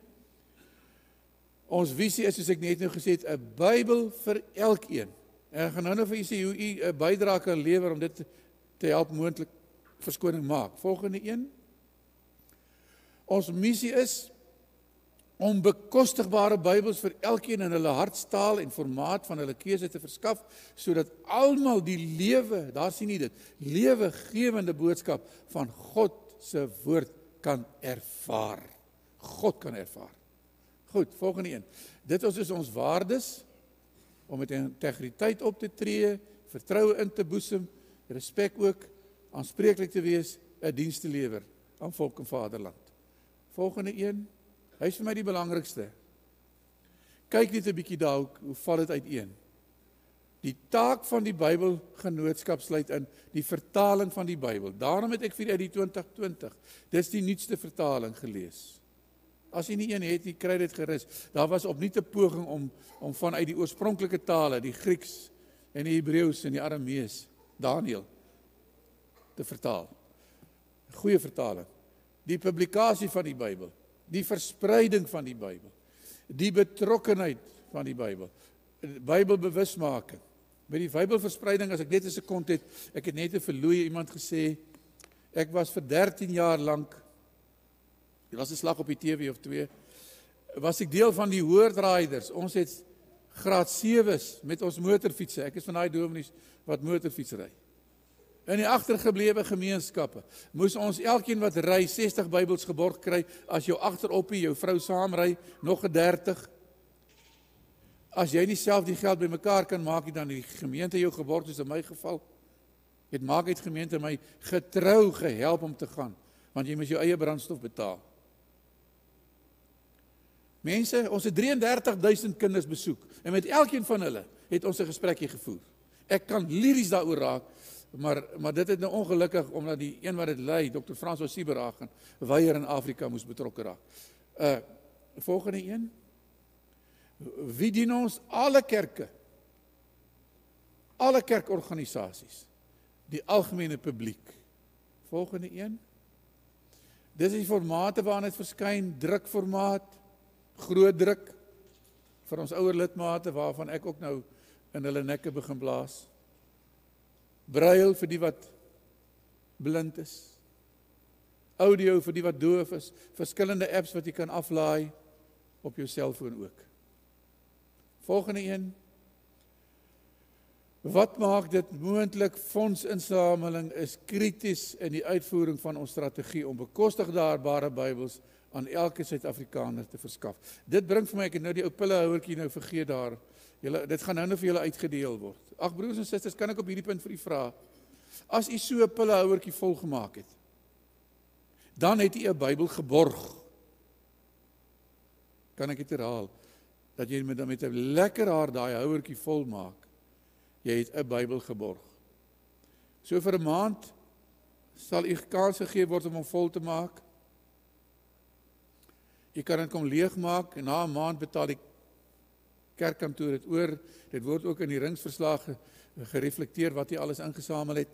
Ons visie is, soos ek net nou gesê het, 'n Bybel vir elkeen. En ek gaan nou vir u sê hoe u 'n bydrae kan lewer om dit te help moontlik verskoning maak. Volgende een. Ons missie is om bekostigbare Bybels vir elkeen in hulle hartstaal en formaat van hulle keuse te verskaf, sodat almal die lewe, daar sien jy dit, lewegewende boodskap van God se woord kan ervaar. God kan ervaar. Goed, volgende een. Dit is ons waardes, om met integriteit op te tree, vertroue in te boesem, respek ook, aanspreeklik te wees, 'n diens te lewer aan volk en vaderland. Volgende een. Hy is vir my die belangrikste. Kyk net 'n bietjie daar, hoe val dit uiteen. Die taak van die Bybelgenootskap sluit in die vertaling van die Bybel. Daarom het ek vir uit die 2020, dis die nuutste vertaling gelees. As jy nie een het, jy kry dit gerus. Daar was opnuut 'n poging om vanuit die oorspronklike tale, die Grieks en die Hebreëus en die Aramees, Daniël, te vertaal. Goeie vertaling. Die publikasie van die Bybel, die verspreiding van die Bybel, die betrokkenheid van die Bybel, Bybelbewusmaking. By die Bybelverspreiding, as ek net 'n sekond het, ek het net 'n verloeie iemand gesê, ek was vir 13 jaar lank, dit was 'n slag op die TV of 2, was ek deel van die hoërdraaiers. Ons het graad 7's met ons motorfietsse. Ek is van daai dominees wat motorfiets ry. In die agtergeblewe gemeenskappe moes ons elkeen wat ry 60 Bybels geborg kry, as jou agteroppie, jou vrou saamry, nog 'n 30. As jy nie self die geld bymekaar kan maak nie, dan die gemeente jou geborg, soos in my geval. Het maak uit gemeente my getrou gehelp om te gaan, want jy moet jou eie brandstof betaal. Mense, ons het 33.000 kinders besoek, en met elkeen van hulle het ons 'n gesprekkie gevoer. Ek kan liries daaroor raak, maar dit het nou ongelukkig, omdat die een wat dit lei, Dr. Frans Osiberagen, weier in Afrika moes betrokke raak. Volgende een. Wie dien ons? Alle kerke, alle kerkorganisasies, die algemene publiek. Volgende een. Dis die formate waarin het verskyn, drukformaat, groot druk, vir ons ouer lidmate, waarvan ek ook nou in hulle nekke begin blaas. Braille vir die wat blind is. Audio vir die wat doof is. Verskillende apps wat jy kan aflaai op jou selfoon ook. Volgende een. Wat maak dit moontlik? Fondsinsameling is krities in die uitvoering van ons strategie om bekostigbare Bybels aan elke Suid-Afrikaner te verskaf. Dit bring vir my, ek het nou die ou pillehouertjie nou vergeet daar. Dit gaan nou vir julle uitgedeel word. Ag broers en susters, kan ek op hierdie punt vir u vra? As u so 'n pillehouertjie volgemaak het, dan het u 'n Bybel geborg. Kan ek dit herhaal? Dat jy met 'n lekker haar daai houertjie vol maak. Jy het 'n Bybel geborg. So vir 'n maand sal u kans gegee word om hom vol te maak. Jy kan dit kom leegmaak en na 'n maand betaal die kerkkantoor dit oor. Dit word ook in die ringsverslag gereflekteer wat jy alles ingesamel het.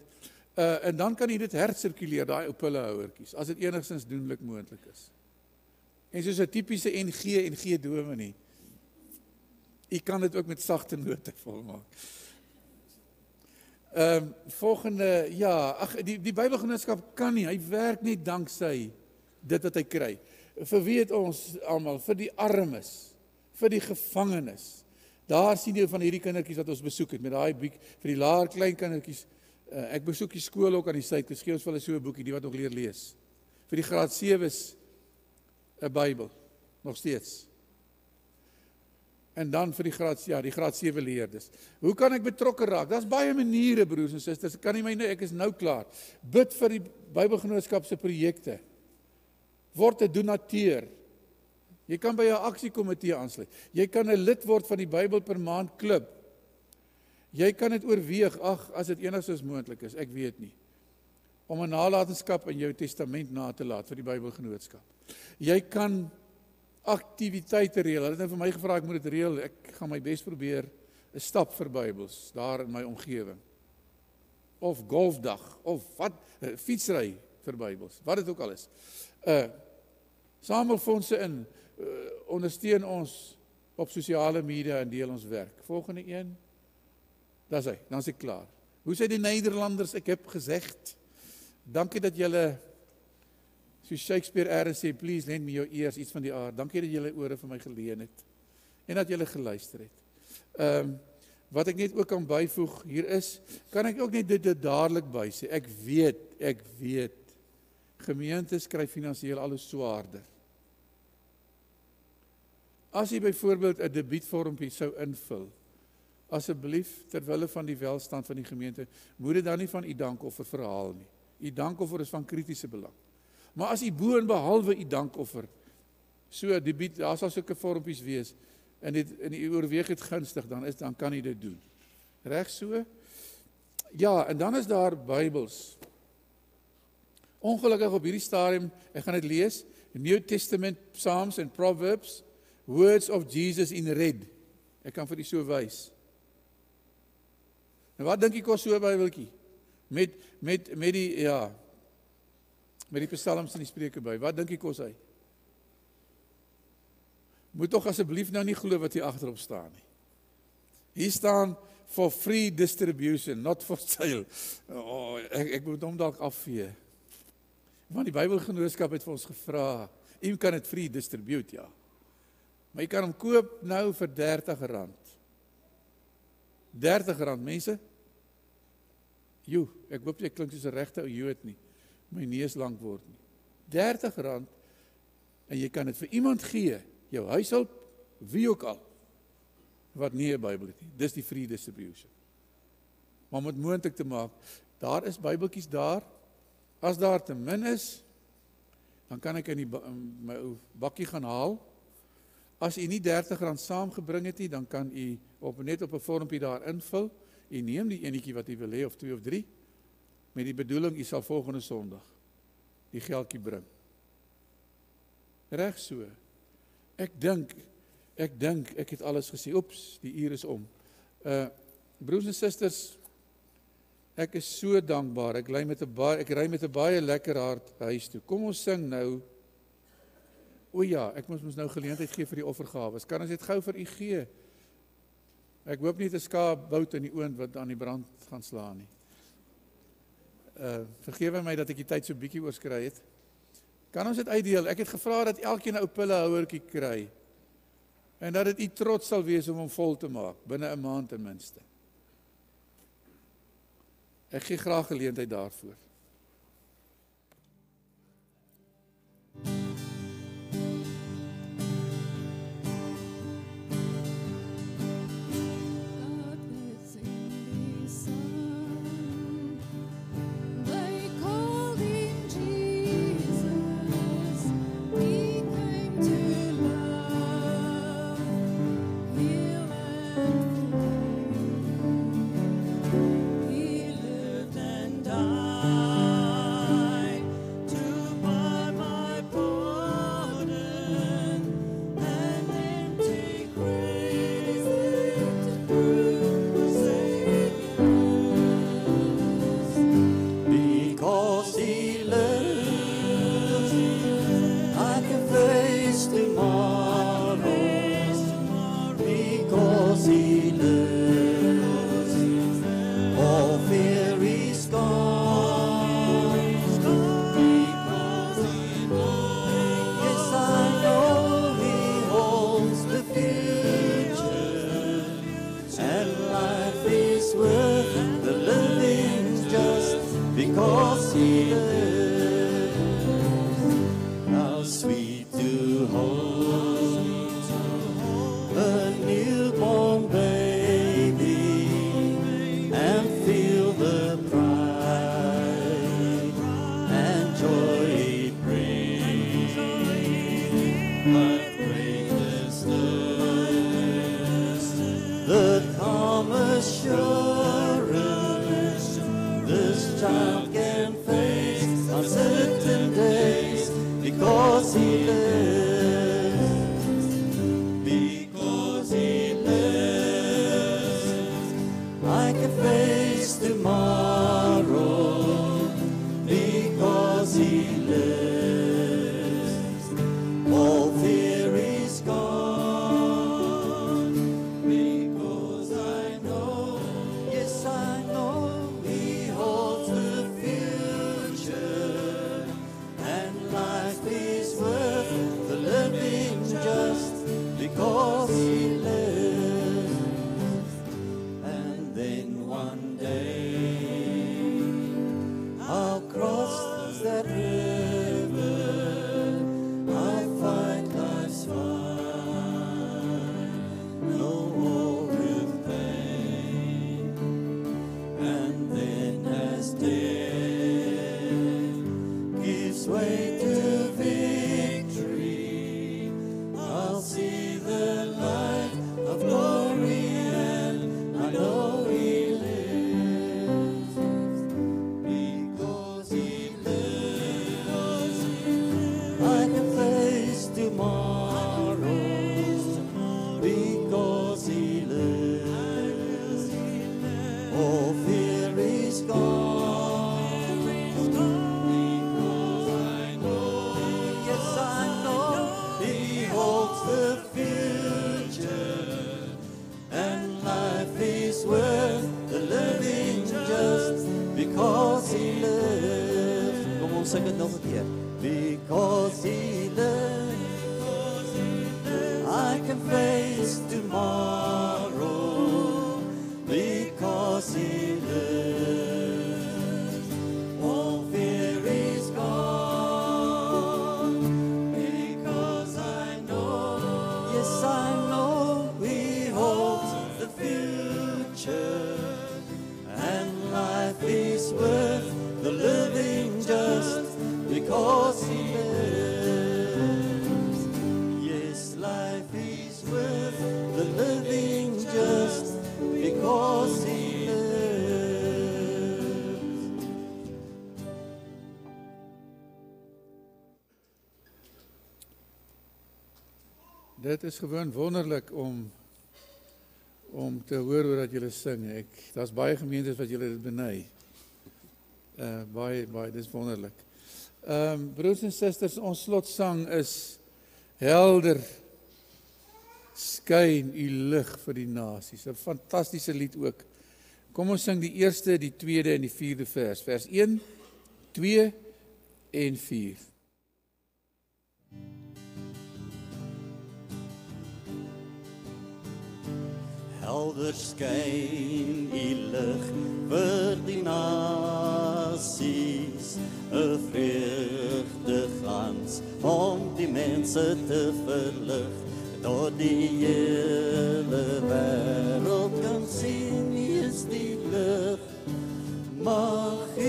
En dan kan jy dit hersirkuleer, daai ou pillehouertjies, as dit enigstens doenlik moontlik is. En soos 'n tipiese NG dominee, jy kan dit ook met sagte note volmaak. Volgende, ja, die Bybelgenootskap kan nie, hy werk net danksy dit wat hy kry. Vir wie het ons almal? Vir die armes, vir die gevangenes. Daar sien jy van hierdie kindertjies wat ons besoek het, met daai vir die laer klein kindertjies. Ek besoek die skool ook aan die suid, gee ons vir hulle so 'n boekie, die wat nog leer lees. Vir die graad 7's 'n Bybel, nog steeds. En dan vir die graad 7 leerders. Hoe kan ek betrokke raak? Daar's baie maniere, broers en susters. Kan nie my nou, ek is nou klaar. Bid vir die Bybelgenootskap se projekte. Word 'n donateur. Jy kan by 'n aksiekomitee aansluit. Jy kan 'n lid word van die Bybel per maand klub. Jy kan dit oorweeg, as dit enigstens moontlik is, ek weet nie, om 'n nalatenskap in jou testament na te laat vir die Bybelgenootskap. Jy kan aktiwiteite reël. Hulle het nou vir my gevra ek moet dit reël. Ek gaan my bes probeer 'n stap vir Bybels daar in my omgewing. Of golfdag of wat, fietsry vir Bybels, wat dit ook al is. Samel fondse in, ondersteun ons op sosiale media en deel ons werk. Volgende een. Dis hy, dan is ek klaar. Hoe sê die Nederlanders, ek heb gezegd, dankie dat julle, soos Shakespeare ergens sê, please lend me your ears, iets van die aard, dankie dat julle ore vir my geleen het, en dat julle geluister het. Wat ek net ook kan byvoeg, hier is, kan ek ook net dit dadelik by sê, ek weet, gemeentes kry finansiëel al hoe swaarder. As jy byvoorbeeld 'n debietvormpie sou invul, asseblief, terwille van die welstand van die gemeente, moet dit dan nie van u dankoffer verhaal nie. U dankoffer is van kritiese belang. Maar as u bo en behalwe u dankoffer, so debiet, daar sal sulke vormpies wees, en u oorweeg het gunstig, dan kan u dit doen. Reg so? Ja, en dan is daar Bybels. Ongelukkig op hierdie stadium, ek gaan dit lees, New Testament, Psalms en Proverbs, Words of Jesus in red. Ek kan vir die so wys. En wat dink jy kos so 'n Bybeltjie? Met die psalms en die spreuke by. Wat dink jy kos hy? Moet tog asseblief nou nie glo wat hier agterop staan nie. Hier staan for free distribution, not for sale. Ek moet hom dalk afvee. Want die Bybelgenootskap het vir ons gevra, u kan dit free distribute, ja. Maar jy kan hom koop nou vir R30. R30, mense? Ek hoop jy klink soos 'n regte ou Jood nie. My neus lank word nie. R30 en jy kan dit vir iemand gee, jou huishulp, wie ook al, wat nie 'n Bybel het nie. Dis die free distribution. Maar om dit moontlik te maak, daar is Bybeltjies daar. As daar te min is, dan kan ek in my ou bakkie gaan haal. As u nie R30 saamgebring het nie, dan kan u net op 'n vormpie daar invul. U neem die enetjie wat u wil hê, of 2 of 3, met die bedoeling, u sal volgende Sondag die geldjie bring. Reg so. Ek dink, ek het alles gesê. Oeps, die uur is om. Broers en susters, ek is so dankbaar. Ek ry met 'n baie lekker hart huis toe. Kom ons sing nou. O ja, ek moet ons nou geleentheid gee vir die offergawes. Kan ons dit gou vir u gee? Ek hoop nie 'n skaapbout in die oond wat aan die brand gaan slaan nie. Vergewe my dat ek die tyd so bietjie oorskry het. Kan ons dit uitdeel? Ek het gevra dat elkeen 'n ou pillehouertjie kry. En dat dit u trots sal wees om hom vol te maak, binne 'n maand ten minste. Ek gee graag geleentheid daarvoor. God lives in the sun. because He lives. How sweet to hold a newborn baby and feel the pride and joy it brings. But greatest is the calm assurance this child can face uncertain days because He lives. Because He lives, I can face tomorrow because He lives. All fear is gone because I know, yes I know, He holds the future, and life is worth the living just because He lives. And then one day I'll cross that river, I'll fight life's fight, no war with pain. And then as death gives way to victory, I'll see the light of glory, and I know He lives. Because He lives, I can face tomorrow because He lives. All fear is gone because I know, yes I know, He holds the future, and life is worth the living just because He lives. Kom ons sing dit nog 'n keer. Because He lives, I can face tomorrow because He lives. All fear is gone because I know, yes I know, He holds the future, and life is worth the living just because He lives. Yes, life is worth the living just because He lives. Dit is gewoon wonderlik om te hoor hoe dat julle sing. Daar's baie gemeentes wat julle dit beny. Baie, dis wonderlik. Broers en susters, ons slotsang is helder skyn U lig vir die nasies. 'n Fantastiese lied ook. Kom ons sing die eerste, die tweede en die vierde vers. Vers 1, 2 en 4. Helder skyn U lig vir die nasies, 'n vreugdeglans om die mense te verlig, tot die hele wêreld kan sien U is die lig. Mag U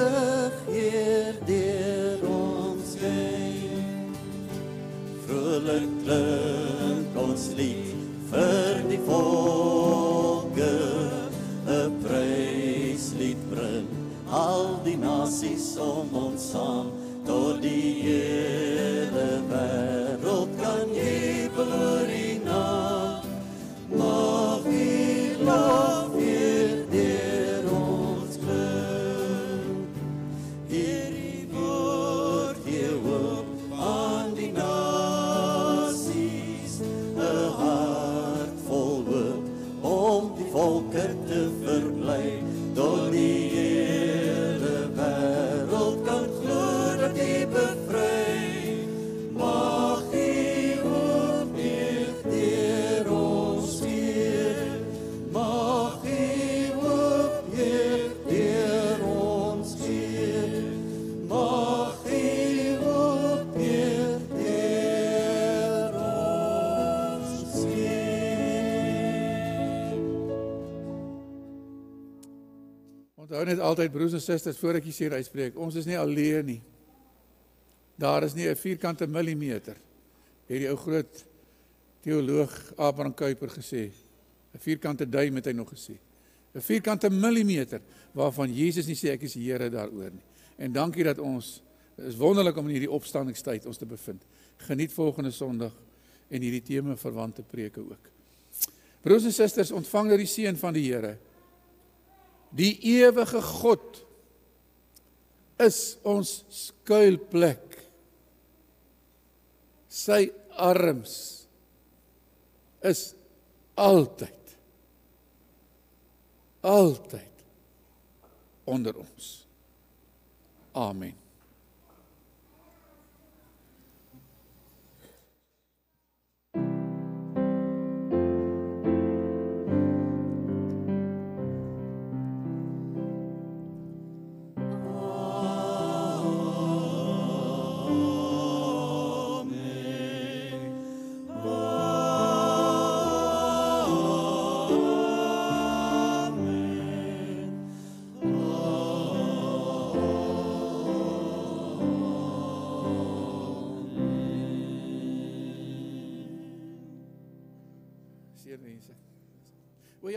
lig hier deur ons skyn, vrolik klink ons lied vir die volke, 'n pryslied bring al die nasies om ons saam, tot die hele wêreld kan jubel oor U naam. Mag U lof hier deur ons klink, Heer U woord gee hoop aan die nasies, 'n hart vol hoop om die volke te verbly, tot die hele wêreld kan Onthou net altyd, broers en susters, voor ek hier uitspreek, ons is nie alleen nie. Daar is nie 'n vierkante millimeter, het die ou groot teoloog Abraham Kuyper gesê. 'n vierkante duim het hy nog gesê. 'n vierkante millimeter, waarvan Jesus nie sê, ek is die Here daaroor nie. En dankie dat ons, het is wonderlik om in hierdie opstandingstyd ons te bevind. Geniet volgende Sondag en hierdie tema verwante preke ook. Broers en susters, ontvang nou die seën van die Here. Die ewige God is ons skuilplek. Sy arms is altyd onder ons. Amen.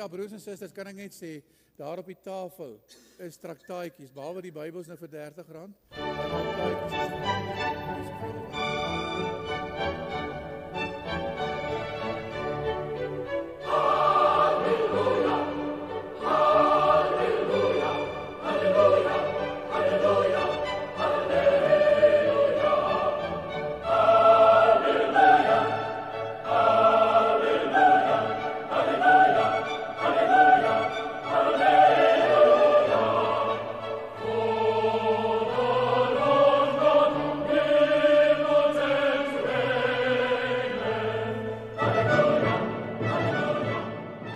Ja, broers en susters, kan ek net sê, daar op die tafel is traktaatjies, behalwe die Bybels nou vir R30.